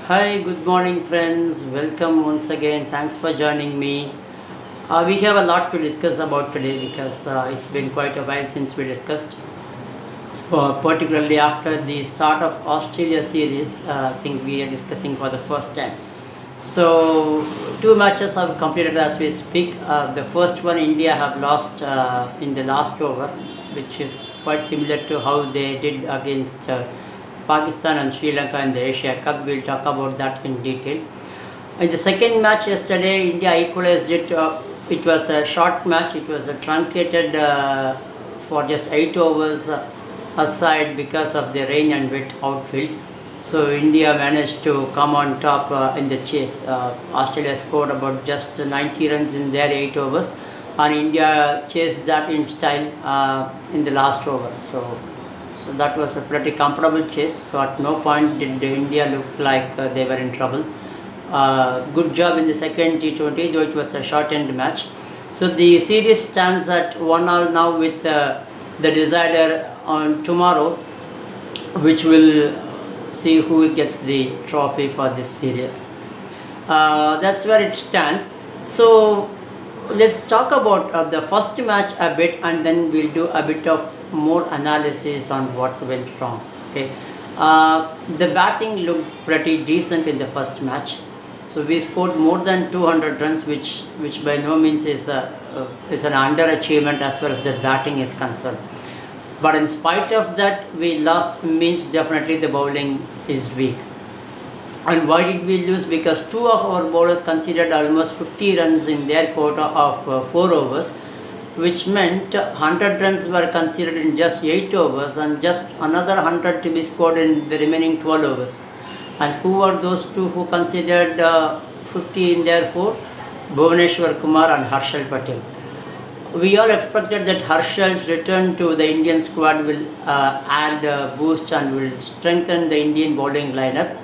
Hi, good morning, friends. Welcome once again. Thanks for joining me. We have a lot to discuss about today because it's been quite a while since we discussed. So, particularly after the start of Australia series, I think we are discussing for the first time. So, two matches have completed as we speak. The first one, India have lost in the last over, which is quite similar to how they did against Pakistan and Sri Lanka in the Asia Cup. We'll talk about that in detail. In the second match yesterday, India equalized it. It was a short match. It was a truncated for just 8 overs aside because of the rain and wet outfield. So India managed to come on top in the chase. Australia scored about just 90 runs in their 8 overs, and India chased that in style in the last over. So that was a pretty comfortable chase. So at no point did India look like they were in trouble. Good job in the second T20, though it was a short-end match. So the series stands at 1-1 now with the decider on tomorrow, which will see who gets the trophy for this series. That's where it stands. So let's talk about the first match a bit, and then we'll do a bit of more analysis on what went wrong. Okay, the batting looked pretty decent in the first match. So we scored more than 200 runs, which by no means is an underachievement as far as the batting is concerned. But in spite of that, we lost. Means definitely the bowling is weak. And why did we lose? Because two of our bowlers considered almost 50 runs in their quota of 4 overs, which meant 100 runs were considered in just 8 overs and just another 100 to be scored in the remaining 12 overs. And who were those two who considered 50 in their 4? Bhuvaneshwar Kumar and Harshal Patel. We all expected that Harshal's return to the Indian squad will add a boost and will strengthen the Indian bowling lineup.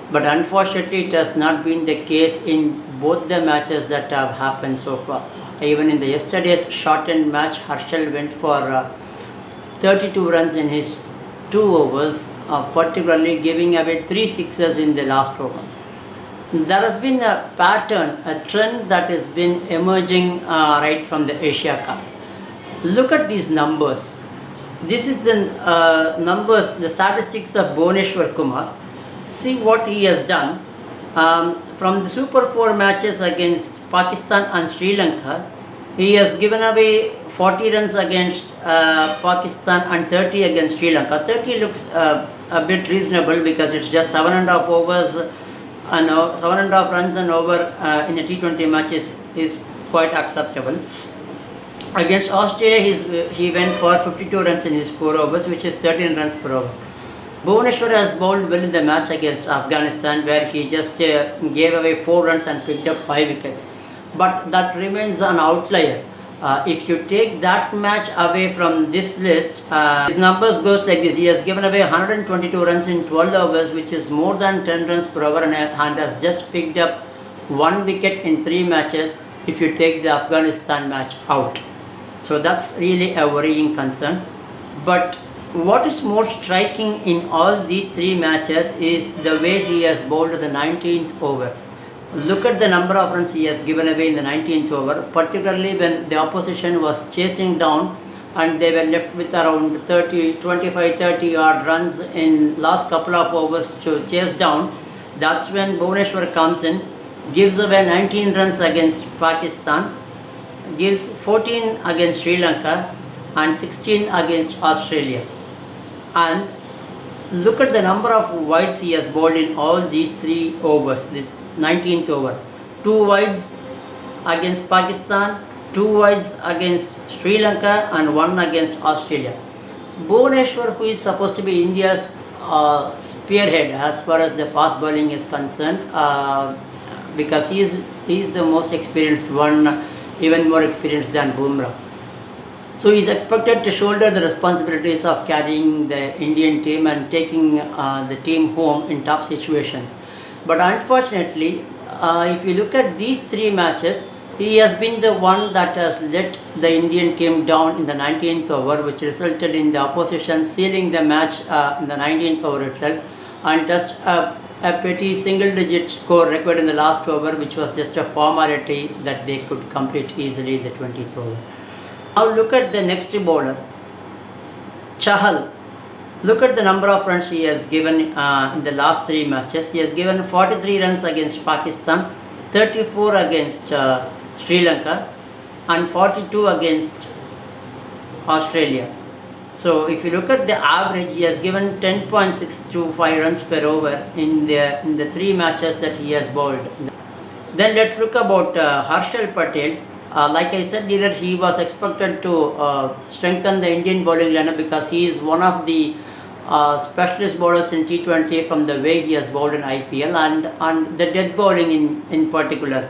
But unfortunately, it has not been the case in both the matches that have happened so far. Even in the yesterday's shortened match, Harshal went for 32 runs in his 2 overs, particularly giving away 3 sixes in the last over. There has been a pattern, a trend that has been emerging right from the Asia Cup. Look at these numbers. This is the numbers, the statistics of Bhuvaneshwar Kumar. See what he has done. From the Super 4 matches against Pakistan and Sri Lanka, he has given away 40 runs against Pakistan and 30 against Sri Lanka. 30 looks a bit reasonable because it's just 7.5 overs and 7.5 runs and over in a T20 match is quite acceptable. Against Australia, he went for 52 runs in his 4 overs, which is 13 runs per over. Bhuvaneshwar has bowled well in the match against Afghanistan, where he just gave away 4 runs and picked up 5 wickets. But that remains an outlier. If you take that match away from this list, his numbers goes like this. He has given away 122 runs in 12 overs, which is more than 10 runs per over, and has just picked up 1 wicket in 3 matches if you take the Afghanistan match out. So that's really a worrying concern. But what is more striking in all these 3 matches is the way he has bowled the 19th over. Look at the number of runs he has given away in the 19th over, particularly when the opposition was chasing down and they were left with around 25-30 odd runs in last couple of overs to chase down. That's when Bhuvaneshwar comes in, gives away 19 runs against Pakistan, gives 14 against Sri Lanka and 16 against Australia. And look at the number of wides he has bowled in all these 3 overs. The 19th over, 2 wides against Pakistan, 2 wides against Sri Lanka and 1 against Australia. Bhuvaneshwar, who is supposed to be India's spearhead as far as the fast bowling is concerned, because he is the most experienced one, even more experienced than Bumrah. So he is expected to shoulder the responsibilities of carrying the Indian team and taking the team home in tough situations. But unfortunately, if you look at these 3 matches, he has been the one that has let the Indian team down in the 19th over, which resulted in the opposition sealing the match in the 19th over itself, and just a petty single digit score required in the last over, which was just a formality that they could complete easily in the 20th over. Now look at the next bowler, Chahal. Look at the number of runs he has given in the last 3 matches. He has given 43 runs against Pakistan, 34 against Sri Lanka, and 42 against Australia. So if you look at the average, he has given 10.625 runs per over in the 3 matches that he has bowled. Then let's look about Harshal Patel. Like I said earlier, he was expected to strengthen the Indian bowling lineup because he is one of the specialist bowlers in T20 from the way he has bowled in IPL and the death bowling in particular.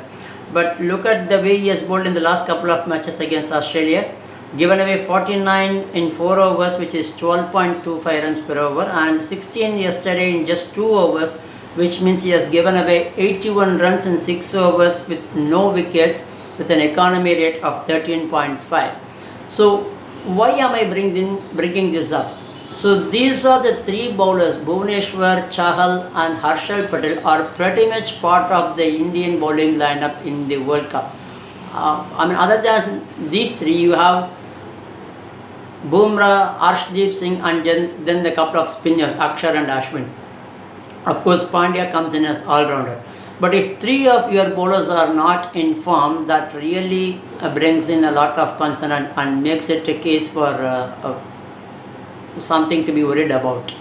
But look at the way he has bowled in the last couple of matches against Australia. Given away 49 in 4 overs, which is 12.25 runs per over, and 16 yesterday in just 2 overs, which means he has given away 81 runs in 6 overs with no wickets, with an economy rate of 13.5. So why am I bringing this up? So these are the 3 bowlers, Bhuvneshwar, Chahal and Harshal Patel, are pretty much part of the Indian bowling lineup in the World Cup. Other than these 3, you have Bumrah, Arshdeep Singh, and then the couple of spinners, Akshar and Ashwin. Of course, Pandya comes in as all-rounder. But if 3 of your bowlers are not in form, that really brings in a lot of concern and makes it a case for something to be worried about.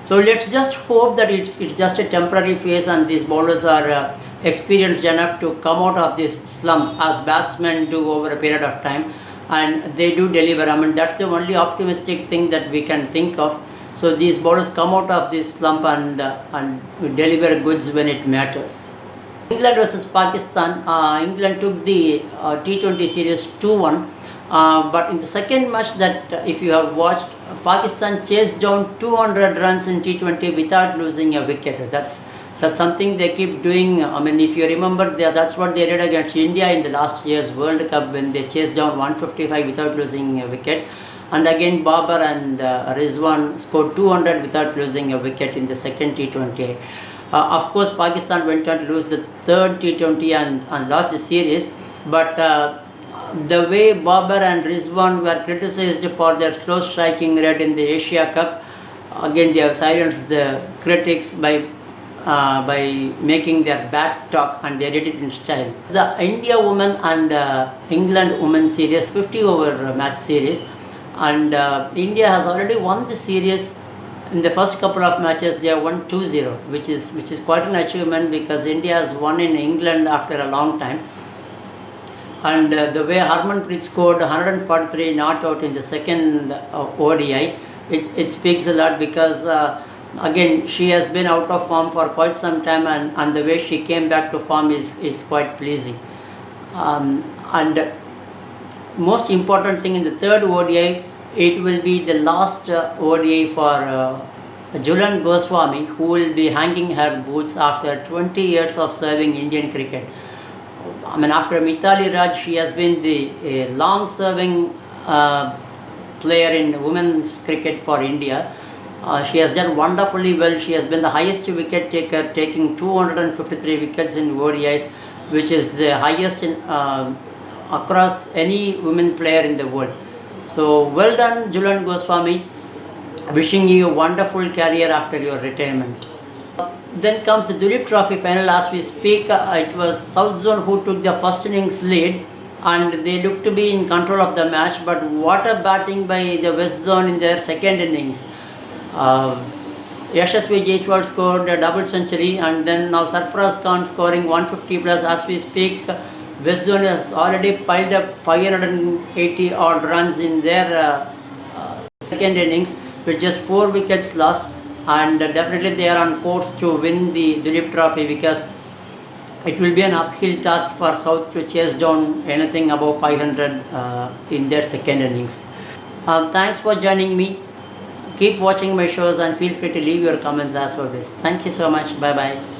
So let's just hope that it's just a temporary phase and these bowlers are experienced enough to come out of this slump as batsmen do over a period of time, and they do deliver. That's the only optimistic thing that we can think of. So these bowlers come out of this slump and deliver goods when it matters. England versus Pakistan. England took the T20 series 2-1. But in the second match that if you have watched, Pakistan chased down 200 runs in T20 without losing a wicket. That's something they keep doing. If you remember, that's what they did against India in the last year's World Cup when they chased down 155 without losing a wicket. And again, Babar and Rizwan scored 200 without losing a wicket in the second T20. Of course, Pakistan went on to lose the third T20 and lost the series. But the way Babar and Rizwan were criticized for their slow striking rate in the Asia Cup, again they have silenced the critics by making their bad talk, and they did it in style. The India women and England women series, 50 over match series, and India has already won the series. In the first couple of matches, they have won 2-0, which is quite an achievement because India has won in England after a long time. And the way Harmanpreet scored 143 not out in the second ODI, it speaks a lot because again she has been out of form for quite some time, and the way she came back to form is quite pleasing. And most important thing in the third ODI, it will be the last ODI for Jhulan Goswami, who will be hanging her boots after 20 years of serving Indian cricket. After Mithali Raj, she has been the long-serving player in women's cricket for India. She has done wonderfully well. She has been the highest wicket taker, taking 253 wickets in ODIs, which is the highest across any women player in the world. So well done, Jhulan Goswami. Wishing you a wonderful career after your retirement. Then comes the Duleep Trophy final. As we speak, it was South Zone who took the first innings lead, and they looked to be in control of the match. But what a batting by the West Zone in their second innings. Yashasvi Jaiswal scored a double century, and then now Sarfaraz Khan scoring 150 plus. As we speak, West Zone has already piled up 580 odd runs in their second innings with just 4 wickets lost, and definitely they are on course to win the Duleep Trophy because it will be an uphill task for South to chase down anything above 500 in their second innings. Thanks for joining me. Keep watching my shows and feel free to leave your comments as always. Thank you so much. Bye bye.